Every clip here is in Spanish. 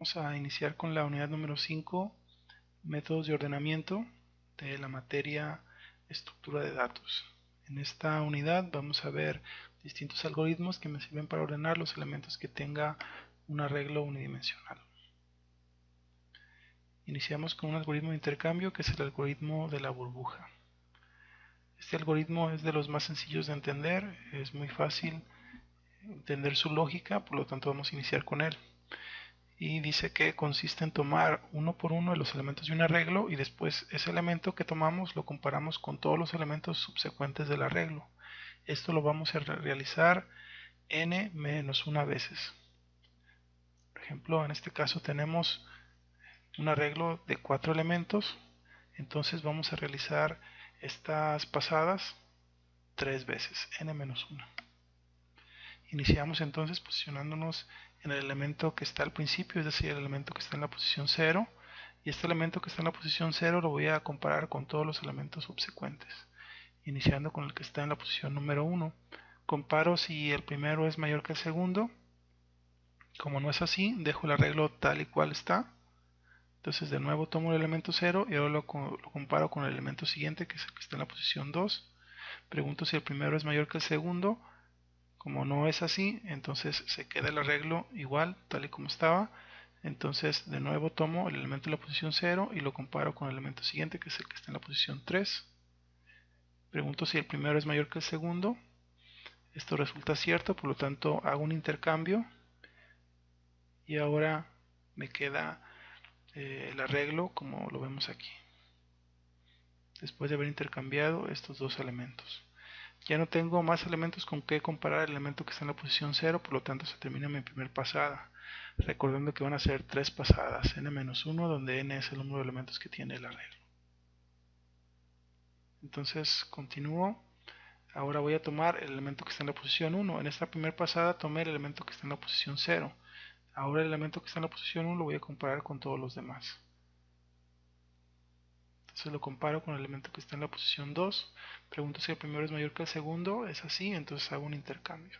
Vamos a iniciar con la unidad número 5, métodos de ordenamiento de la materia estructura de datos. En esta unidad vamos a ver distintos algoritmos que me sirven para ordenar los elementos que tenga un arreglo unidimensional. Iniciamos con un algoritmo de intercambio que es el algoritmo de la burbuja. Este algoritmo es de los más sencillos de entender, es muy fácil entender su lógica, por lo tanto vamos a iniciar con él. Y dice que consiste en tomar uno por uno de los elementos de un arreglo y después ese elemento que tomamos lo comparamos con todos los elementos subsecuentes del arreglo. Esto lo vamos a realizar n-1 veces. Por ejemplo, en este caso tenemos un arreglo de 4 elementos, entonces vamos a realizar estas pasadas 3 veces, n-1. Iniciamos entonces posicionándonos en el elemento que está al principio, es decir, el elemento que está en la posición 0, y este elemento que está en la posición 0 lo voy a comparar con todos los elementos subsecuentes, iniciando con el que está en la posición número 1. Comparo si el primero es mayor que el segundo. Como no es así, dejo el arreglo tal y cual está. Entonces de nuevo tomo el elemento 0 y ahora lo comparo con el elemento siguiente, que es el que está en la posición 2. Pregunto si el primero es mayor que el segundo. Como no es así, entonces se queda el arreglo igual, tal y como estaba. Entonces de nuevo tomo el elemento de la posición 0 y lo comparo con el elemento siguiente, que es el que está en la posición 3. Pregunto si el primero es mayor que el segundo. Esto resulta cierto, por lo tanto hago un intercambio. Y ahora me queda el arreglo como lo vemos aquí, después de haber intercambiado estos dos elementos. Ya no tengo más elementos con que comparar el elemento que está en la posición 0, por lo tanto se termina mi primer pasada, recordando que van a ser 3 pasadas, n-1, donde n es el número de elementos que tiene el arreglo. Entonces continúo. Ahora voy a tomar el elemento que está en la posición 1. En esta primera pasada tomé el elemento que está en la posición 0. Ahora el elemento que está en la posición 1 lo voy a comparar con todos los demás. Entonces lo comparo con el elemento que está en la posición 2. Pregunto si el primero es mayor que el segundo. Es así, entonces hago un intercambio.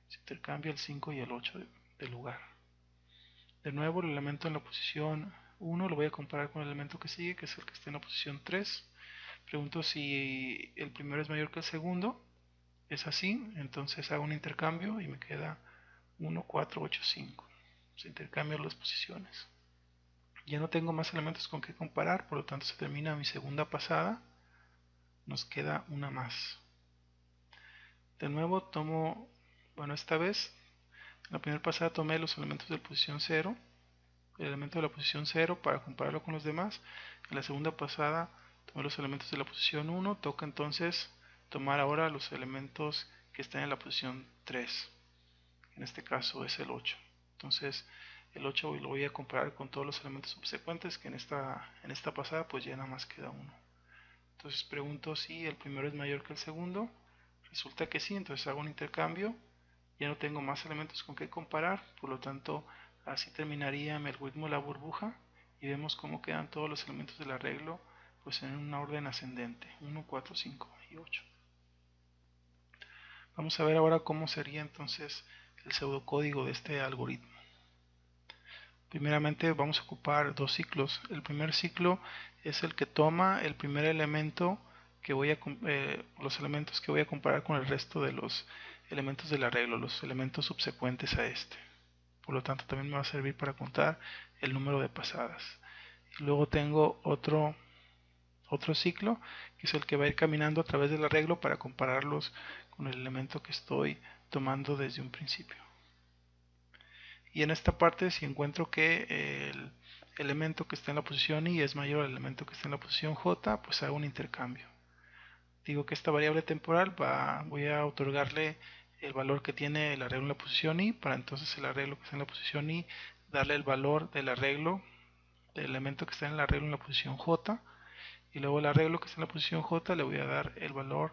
Se intercambia el 5 y el 8 de lugar. De nuevo el elemento en la posición 1 lo voy a comparar con el elemento que sigue, que es el que está en la posición 3. Pregunto si el primero es mayor que el segundo. Es así, entonces hago un intercambio y me queda 1, 4, 8, 5. Se intercambian las posiciones. Ya no tengo más elementos con que comparar, por lo tanto se termina mi segunda pasada. Nos queda una más. De nuevo tomo, esta vez, en la primera pasada tomé los elementos de la posición 0, el elemento de la posición 0 para compararlo con los demás. En la segunda pasada tomé los elementos de la posición 1, toca entonces tomar ahora los elementos que están en la posición 3. En este caso es el 8. Entonces el 8 lo voy a comparar con todos los elementos subsecuentes, que en esta pasada pues ya nada más queda uno. Entonces pregunto si el primero es mayor que el segundo. Resulta que sí, entonces hago un intercambio. Ya no tengo más elementos con que comparar, por lo tanto así terminaría mi algoritmo de la burbuja y vemos cómo quedan todos los elementos del arreglo pues en un orden ascendente, 1, 4, 5 y 8. Vamos a ver ahora cómo sería entonces el pseudocódigo de este algoritmo. Primeramente vamos a ocupar dos ciclos. El primer ciclo es el que toma el primer elemento que los elementos que voy a comparar con el resto de los elementos del arreglo, los elementos subsecuentes a este. Por lo tanto también me va a servir para contar el número de pasadas. Y luego tengo otro ciclo que es el que va a ir caminando a través del arreglo para compararlos con el elemento que estoy tomando desde un principio. Y en esta parte, si encuentro que el elemento que está en la posición i es mayor al elemento que está en la posición j, pues hago un intercambio. Digo que esta variable temporal voy a otorgarle el valor que tiene el arreglo en la posición i, para entonces el arreglo que está en la posición i darle el valor del arreglo del elemento que está en el arreglo en la posición j, y luego el arreglo que está en la posición j le voy a dar el valor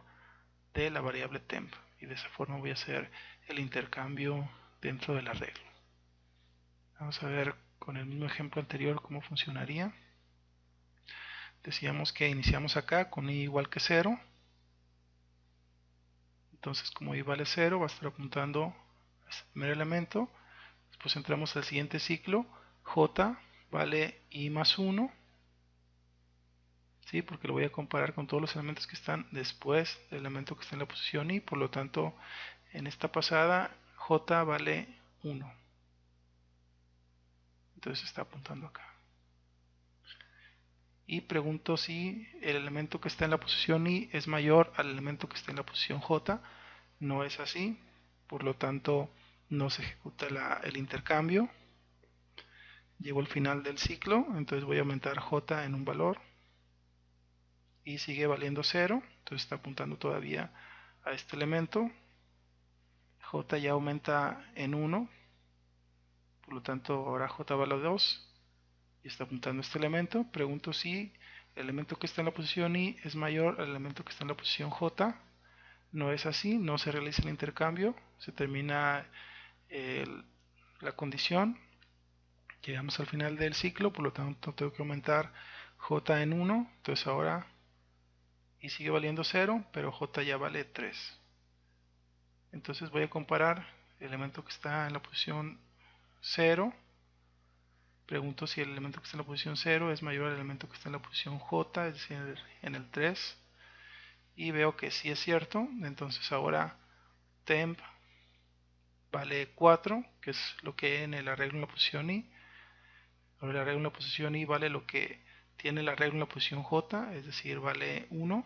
de la variable temp, y de esa forma voy a hacer el intercambio dentro del arreglo. Vamos a ver con el mismo ejemplo anterior cómo funcionaría. Decíamos que iniciamos acá con i igual que 0. Entonces como i vale 0 va a estar apuntando a este primer elemento. Después entramos al siguiente ciclo J vale I más 1, ¿sí? Porque lo voy a comparar con todos los elementos que están después del elemento que está en la posición I, por lo tanto en esta pasada J vale 1, entonces está apuntando acá. Y pregunto si el elemento que está en la posición I es mayor al elemento que está en la posición J. No es así, por lo tanto no se ejecuta el intercambio. Llego al final del ciclo, entonces voy a aumentar J en un valor y sigue valiendo 0, entonces está apuntando todavía a este elemento. J ya aumenta en 1, por lo tanto ahora J vale 2 y está apuntando a este elemento. Pregunto si el elemento que está en la posición I es mayor al elemento que está en la posición J. No es así, no se realiza el intercambio, se termina la condición, llegamos al final del ciclo, por lo tanto tengo que aumentar J en 1, entonces ahora I sigue valiendo 0, pero J ya vale 3. Entonces voy a comparar el elemento que está en la posición 0, pregunto si el elemento que está en la posición 0 es mayor al elemento que está en la posición J, es decir, en el 3, y veo que sí es cierto. Entonces ahora temp vale 4, que es lo que en el arreglo en la posición I. Ahora el arreglo en la posición I vale lo que tiene el arreglo en la posición J, es decir, vale 1,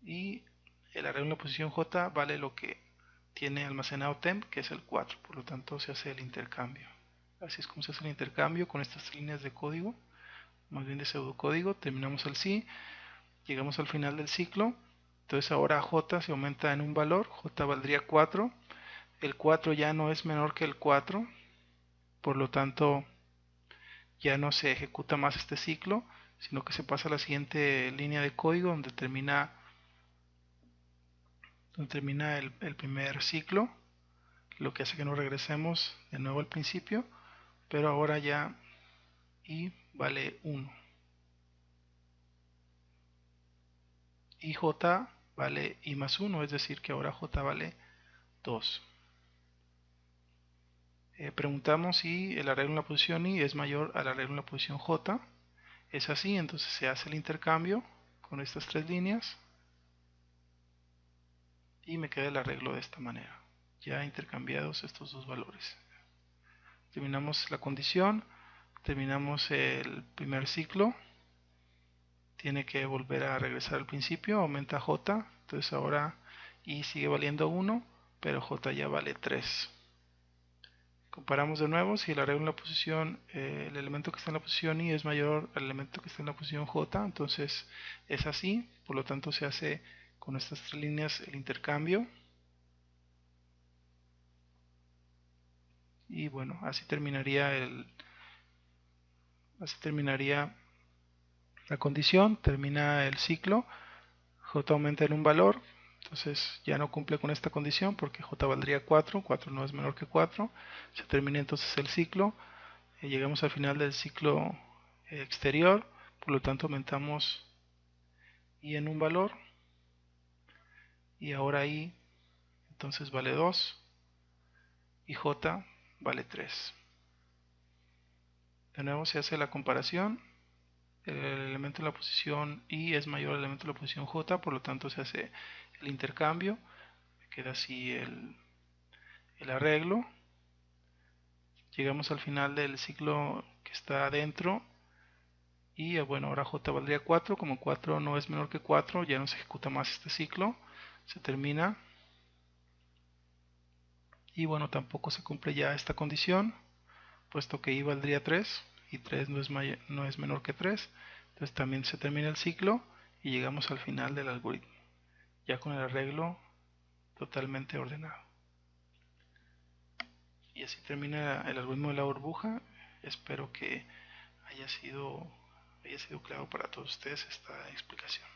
y el arreglo en la posición J vale lo que tiene almacenado temp, que es el 4, por lo tanto se hace el intercambio. Así es como se hace el intercambio con estas líneas de código, más bien de pseudocódigo. Terminamos el sí, llegamos al final del ciclo. Entonces ahora J se aumenta en un valor, J valdría 4, el 4 ya no es menor que el 4, por lo tanto ya no se ejecuta más este ciclo, sino que se pasa a la siguiente línea de código donde termina el primer ciclo, lo que hace que nos regresemos de nuevo al principio, pero ahora ya I vale 1 y J vale I más 1, es decir que ahora J vale 2. Preguntamos si el arreglo en la posición I es mayor al arreglo en la posición J. Es así, entonces se hace el intercambio con estas tres líneas y me queda el arreglo de esta manera, ya intercambiados estos dos valores. Terminamos la condición, terminamos el primer ciclo, tiene que volver a regresar al principio, aumenta J, entonces ahora I sigue valiendo 1, pero J ya vale 3. Comparamos de nuevo si el arreglo en la posición, el elemento que está en la posición I es mayor al elemento que está en la posición J, entonces es así, por lo tanto se hace con estas tres líneas el intercambio. Y bueno, así terminaría la condición, termina el ciclo, J aumenta en un valor, entonces ya no cumple con esta condición porque J valdría 4, 4 no es menor que 4, se termina entonces el ciclo, llegamos al final del ciclo exterior, por lo tanto aumentamos I en un valor y ahora I entonces vale 2 y J vale 3. De nuevo se hace la comparación, el elemento de la posición I es mayor al elemento de la posición J, por lo tanto se hace el intercambio, me queda así el arreglo. Llegamos al final del ciclo que está adentro y bueno, ahora J valdría 4, como 4 no es menor que 4, ya no se ejecuta más este ciclo, se termina y bueno, tampoco se cumple ya esta condición, puesto que I valdría 3 y 3 no es menor que 3, entonces también se termina el ciclo y llegamos al final del algoritmo, ya con el arreglo totalmente ordenado. Y así termina el algoritmo de la burbuja. Espero que haya sido claro para todos ustedes esta explicación.